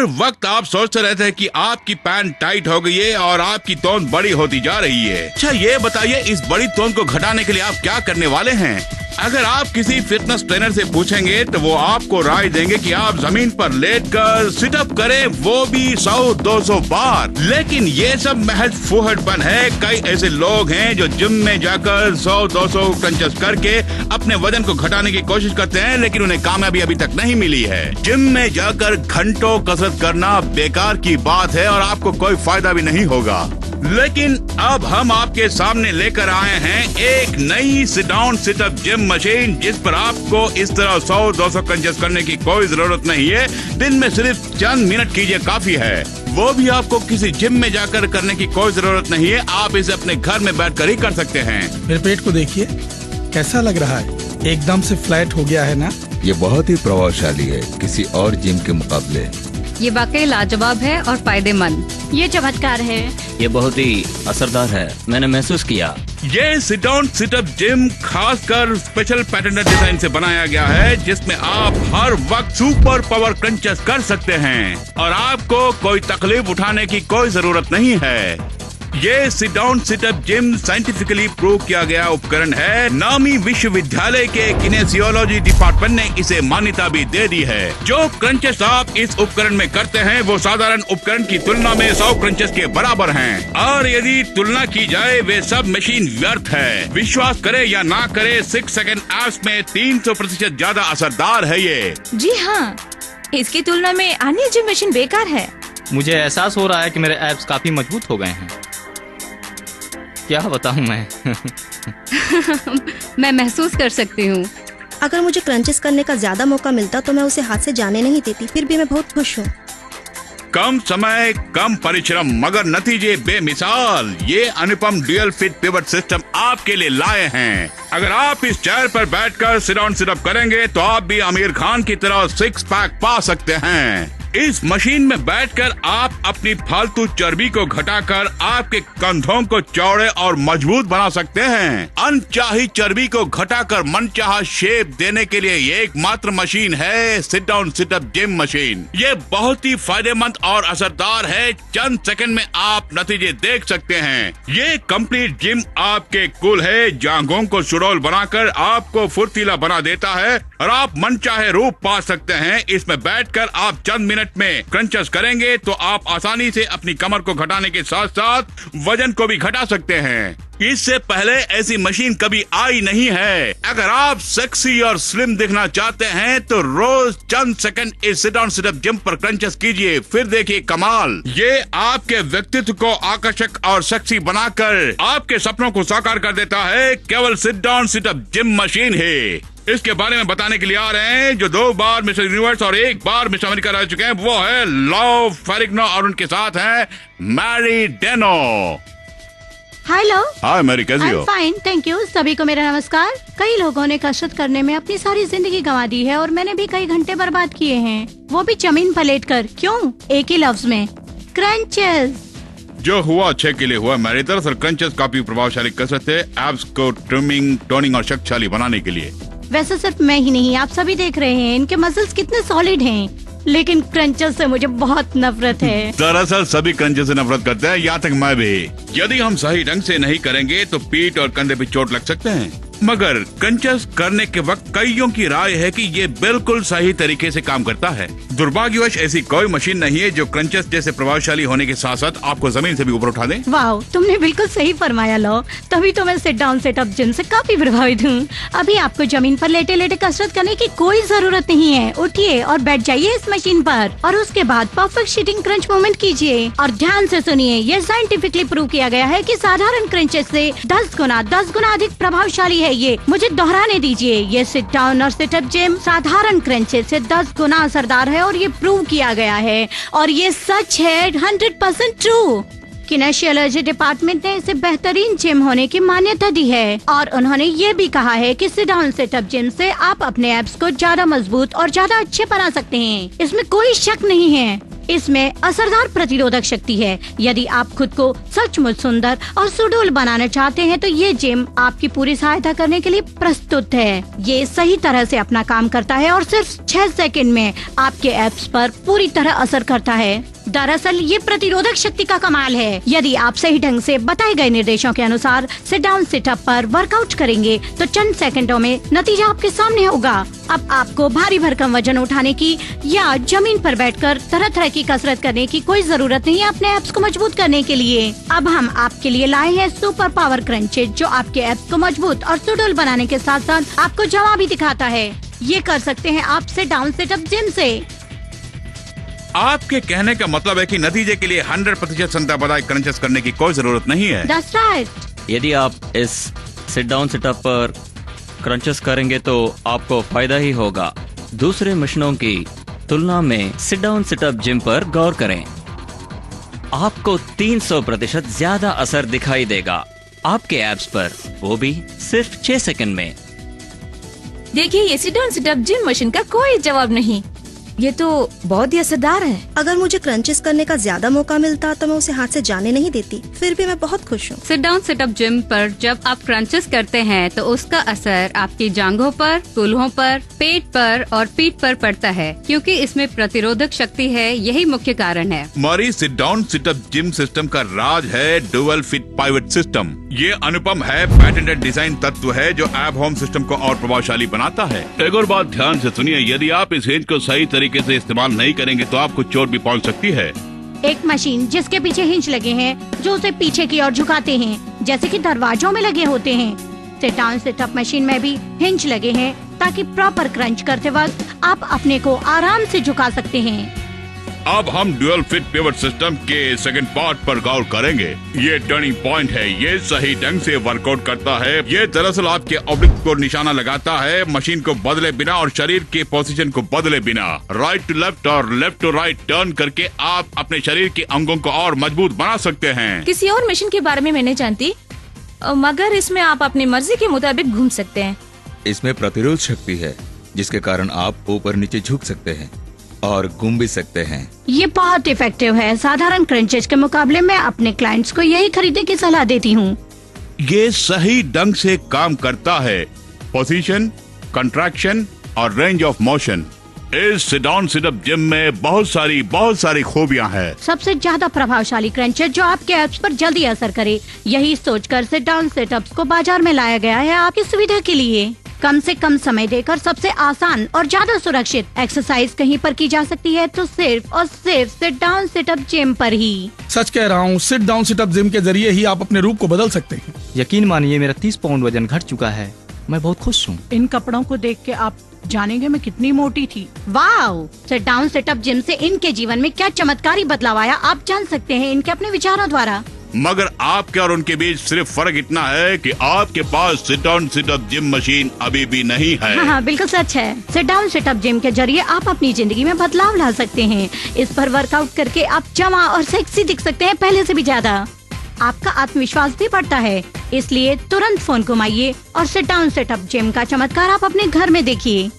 हर वक्त आप सोचते रहते हैं कि आपकी पैंट टाइट हो गई है और आपकी तोंद बड़ी होती जा रही है। अच्छा ये बताइए, इस बड़ी तोंद को घटाने के लिए आप क्या करने वाले हैं? अगर आप किसी फिटनेस ट्रेनर से पूछेंगे तो वो आपको राय देंगे कि आप जमीन पर लेटकर सिटअप करें, वो भी 100-200 बार। लेकिन ये सब महज फुहड़पन है। कई ऐसे लोग हैं जो जिम में जाकर 100-200 क्रंचेस करके अपने वजन को घटाने की कोशिश करते हैं, लेकिन उन्हें कामयाबी अभी तक नहीं मिली है। जिम में जाकर घंटों कसरत करना बेकार की बात है और आपको कोई फायदा भी नहीं होगा। लेकिन अब हम आपके सामने लेकर आए हैं एक नई sit down situp gym machine, जिस पर आपको इस तरह 100-200 क्रंचेस करने की कोई जरूरत नहीं है। दिन में सिर्फ चंद मिनट कीजिए काफी है। वो भी आपको किसी जिम में जाकर करने की कोई जरूरत नहीं है। आप इसे अपने घर में बैठकर ही कर सकते हैं। मेरे पेट को देखिए कैसा लग रहा है, एकदम से फ्लैट हो गया है ना। ये बहुत ही प्रभावशाली है किसी और जिम के मुकाबले। ये वाकई लाजवाब है और फायदेमंद। ये चमत्कार है। ये बहुत ही असरदार है, मैंने महसूस किया। ये सिट डाउन सिटअप जिम खासकर स्पेशल पैटर्न डिजाइन से बनाया गया है, जिसमें आप हर वक्त सुपर पावर क्रंचेस कर सकते हैं और आपको कोई तकलीफ उठाने की कोई जरूरत नहीं है। ये sit down situp gym scientifically prove किया गया उपकरण है। नामी विश्वविद्यालय के किनेसियोलॉजी डिपार्टमेंट ने इसे मान्यता भी दे दी है। जो क्रंचेस आप इस उपकरण में करते हैं वो साधारण उपकरण की तुलना में 100 क्रंचेस के बराबर हैं। और यदि तुलना की जाए वे सब मशीन व्यर्थ है। विश्वास करे या ना करे, 6 सेकंड एप्स में 300% ज्यादा असरदार है ये। जी हाँ, इसकी तुलना में अन्य जिम मशीन बेकार है। मुझे एहसास हो रहा है कि मेरे एब्स काफी मजबूत हो गए हैं। क्या बताऊं मैं? मैं महसूस कर सकती हूँ। अगर मुझे क्रंचेस करने का ज्यादा मौका मिलता तो मैं उसे हाथ से जाने नहीं देती। फिर भी मैं बहुत खुश हूँ। कम समय, कम परिश्रम, मगर नतीजे बेमिसाल। ये अनुपम ड्यूअल फिट पिवट सिस्टम आपके लिए लाए हैं। अगर आप इस चेयर पर बैठकर सिट डाउन सिटअप करेंगे तो आप भी आमिर खान की तरह 6 पैक पा सकते हैं। इस मशीन में बैठकर आप अपनी फालतू चर्बी को घटाकर आपके कंधों को चौड़े और मजबूत बना सकते हैं। अनचाही चर्बी को घटाकर मनचाहा शेप देने के लिए ये एकमात्र मशीन है sit down situp gym machine. ये बहुत ही फायदेमंद और असरदार है। चंद सेकंड में आप नतीजे देख सकते हैं। ये कंप्लीट जिम आपके कुल है जांघों को सुडौल बनाकर आपको फुर्तीला बना देता है और आप मनचाहे रूप पा सकते हैं। इसमें बैठकर आप चंद मिनट में क्रंचेस करेंगे तो आप आसानी से अपनी कमर को घटाने के साथ साथ वजन को भी घटा सकते हैं। इससे पहले ऐसी मशीन कभी आई नहीं है। अगर आप सेक्सी और स्लिम दिखना चाहते हैं तो रोज चंद सेकंड इस सिट डाउन सिटअप जिम पर क्रंचेस कीजिए, फिर देखिए कमाल। ये आपके व्यक्तित्व को आकर्षक और सेक्सी बनाकर आपके सपनों को साकार कर देता है। केवल sit down situp gym machine है। इसके बारे में बताने के लिए आ रहे हैं जो 2 बार मिस्टर यूनिवर्स और 1 बार मिस्टर अमेरिका रह चुके हैं। वो है लव फेरिग्नो और उनके साथ हैं मैरी डेनो। हेलो। हाय मैरी, कैसी हो? Fine, thank you. सभी को मेरा नमस्कार। कई लोगों ने कसरत करने में अपनी सारी जिंदगी गंवा दी है और मैंने भी कई घंटे बर्बाद किए हैं, वो भी जमीन पर लेटकर। क्यों? एक ही लफ्ज में, क्रंचेस। जो हुआ अच्छे के लिए हुआ मैरी। दरअसल क्रंचेस काफी प्रभावशाली कसरत है एब्स को ट्रिमिंग, टोनिंग और शक्तिशाली बनाने के लिए। वैसे सिर्फ मैं ही नहीं, आप सभी देख रहे हैं इनके मसल्स कितने सॉलिड हैं। लेकिन क्रंचेस से मुझे बहुत नफरत है। दरअसल सभी क्रंचेस से नफरत करते हैं, यहाँ तक मैं भी। यदि हम सही ढंग से नहीं करेंगे तो पीठ और कंधे पे चोट लग सकते हैं। मगर क्रंचेस करने के वक्त कईयों की राय है कि ये बिल्कुल सही तरीके से काम करता है। दुर्भाग्यवश ऐसी कोई मशीन नहीं है जो क्रंचेस जैसे प्रभावशाली होने के साथ साथ आपको जमीन से भी ऊपर उठा दे। वाह, तुमने बिल्कुल सही फरमाया लो। तभी तो मैं सिट डाउन सिटअप जिम से काफी प्रभावित हूँ। अभी आपको जमीन पर लेटे लेटे कसरत करने की कोई जरूरत नहीं है। उठिए और बैठ जाइए इस मशीन पर और उसके बाद परफेक्ट सिटिंग क्रंच मूवमेंट कीजिए। और ध्यान से सुनिए, ये साइंटिफिकली प्रूव किया गया है कि साधारण क्रंचेस से 10 गुना अधिक प्रभावशाली है। ये मुझे दोहराने दीजिए, ये सिट डाउन और सिटअप जिम साधारण क्रंचेस से 10 गुना असरदार है और ये प्रूव किया गया है और ये सच है, 100% ट्रू। किनेशियोलॉजी डिपार्टमेंट ने इसे बेहतरीन जिम होने की मान्यता दी है और उन्होंने ये भी कहा है कि सिट डाउन सिटअप जिम से आप अपने एब्स को ज्यादा मजबूत और ज्यादा अच्छे बना सकते हैं। इसमें कोई शक नहीं है। इसमें असरदार प्रतिरोधक शक्ति है। यदि आप खुद को सचमुच सुंदर और सुडौल बनाना चाहते हैं तो ये जिम आपकी पूरी सहायता करने के लिए प्रस्तुत है। ये सही तरह से अपना काम करता है और सिर्फ 6 सेकंड में आपके एब्स पर पूरी तरह असर करता है। दरअसल ये प्रतिरोधक शक्ति का कमाल है। यदि आप सही ढंग से बताए गए निर्देशों के अनुसार सिट डाउन सिटअप पर वर्कआउट करेंगे तो चंद सेकंडों में नतीजा आपके सामने होगा। अब आपको भारी भरकम वजन उठाने की या जमीन पर बैठकर तरह तरह की कसरत करने की कोई जरूरत नहीं है अपने एब्स को मजबूत करने के लिए। अब हम आपके लिए लाए हैं सुपर पावर क्रंचेज, जो आपके एब्स को मजबूत और सुडौल बनाने के साथ साथ आपको जमा भी दिखाता है। ये कर सकते हैं आप सिट डाउन सिटअप जिम से। आपके कहने का मतलब है कि नतीजे के लिए 100% क्षमता बताए क्रंचेस करने की कोई जरूरत नहीं है। That's right। यदि आप इस सिट डाउन सिटअप पर क्रंचेस करेंगे तो आपको फायदा ही होगा। दूसरे मशीनों की तुलना में सिट डाउन सिटअप जिम पर गौर करें। आपको 300% ज्यादा असर दिखाई देगा आपके एब्स पर, वो भी सिर्फ 6 सेकंड में। देखिए, ये sit down situp gym machine का कोई जवाब नहीं। ये तो बहुत ही असरदार है। अगर मुझे क्रंचेस करने का ज्यादा मौका मिलता तो मैं उसे हाथ से जाने नहीं देती। फिर भी मैं बहुत खुश हूँ। सिट डाउन सिटअप जिम पर जब आप क्रंचेस करते हैं तो उसका असर आपकी जांघों पर, कूल्हों पर, पेट पर और पीठ पर पड़ता है, क्योंकि इसमें प्रतिरोधक शक्ति है। यही मुख्य कारण है। हमारी sit down situp gym system का राज है डुअल फिट पाइवट सिस्टम। ये अनुपम है पैटेंटेड डिजाइन तत्व है जो एब होम सिस्टम को और प्रभावशाली बनाता है। एक और बात ध्यान से सुनिए, यदि आप इस हिंज को सही तरीके से इस्तेमाल नहीं करेंगे तो आपको चोट भी पहुंच सकती है। एक मशीन जिसके पीछे हिंज लगे हैं जो उसे पीछे की ओर झुकाते हैं, जैसे कि दरवाजों में लगे होते हैं। सिट डाउन सिटअप मशीन में भी हिंज लगे हैं ताकि प्रॉपर क्रंच करते वक्त आप अपने को आराम से झुका सकते हैं। अब हम डुअल फिट पिवट सिस्टम के सेकंड पार्ट पर गौर करेंगे। ये टर्निंग पॉइंट है। ये सही ढंग से वर्कआउट करता है। ये दरअसल आपके ऑब्लिक को निशाना लगाता है, मशीन को बदले बिना और शरीर के पोजीशन को बदले बिना। राइट टू लेफ्ट और लेफ्ट टू राइट टर्न करके आप अपने शरीर के अंगों को और मजबूत बना सकते हैं। किसी और मशीन के बारे में मैं नहीं जानती, मगर इसमें आप अपनी मर्जी के मुताबिक घूम सकते हैं। इसमें प्रतिरोध शक्ति है जिसके कारण आप ऊपर नीचे झुक सकते हैं और घूम भी सकते हैं। ये बहुत इफेक्टिव है। साधारण क्रंचेज के मुकाबले में अपने क्लाइंट्स को यही खरीदने की सलाह देती हूँ। ये सही ढंग से काम करता है। पोजीशन, कंट्रैक्शन और रेंज ऑफ मोशन। इस सिट डाउन सिटअप जिम में बहुत सारी खूबियां हैं। सबसे ज्यादा प्रभावशाली क्रंचेज जो आपके एब्स पर जल्दी असर करे, यही सोचकर सिट डाउन सिटअप्स को बाजार में लाया गया है आपकी सुविधा के लिए। कम से कम समय देकर सबसे आसान और ज्यादा सुरक्षित एक्सरसाइज कहीं पर की जा सकती है तो सिर्फ और सिर्फ सिट डाउन सिटअप जिम पर ही। सच कह रहा हूँ, सिट डाउन सिटअप जिम के जरिए ही आप अपने रूप को बदल सकते हैं। यकीन मानिए, मेरा 30 पाउंड वजन घट चुका है। मैं बहुत खुश हूँ। इन कपड़ों को देख के आप जानेंगे मैं कितनी मोटी थी। Wow! Sit down situp gym से इनके जीवन में क्या चमत्कारी बदलाव आया, आप जान सकते हैं इनके अपने विचारों द्वारा। मगर आपके और उनके बीच सिर्फ फर्क इतना है कि आपके पास sit down situp gym machine अभी भी नहीं है। हाँ, बिल्कुल सच है। सिट डाउन सिटअप जिम के जरिए आप अपनी जिंदगी में बदलाव ला सकते हैं। इस पर वर्कआउट करके आप जमा और सेक्सी दिख सकते हैं पहले से भी ज्यादा। आपका आत्मविश्वास भी बढ़ता है। इसलिए तुरंत फोन घुमाइए और सिट डाउन सिटअप जिम का चमत्कार आप अपने घर में देखिए।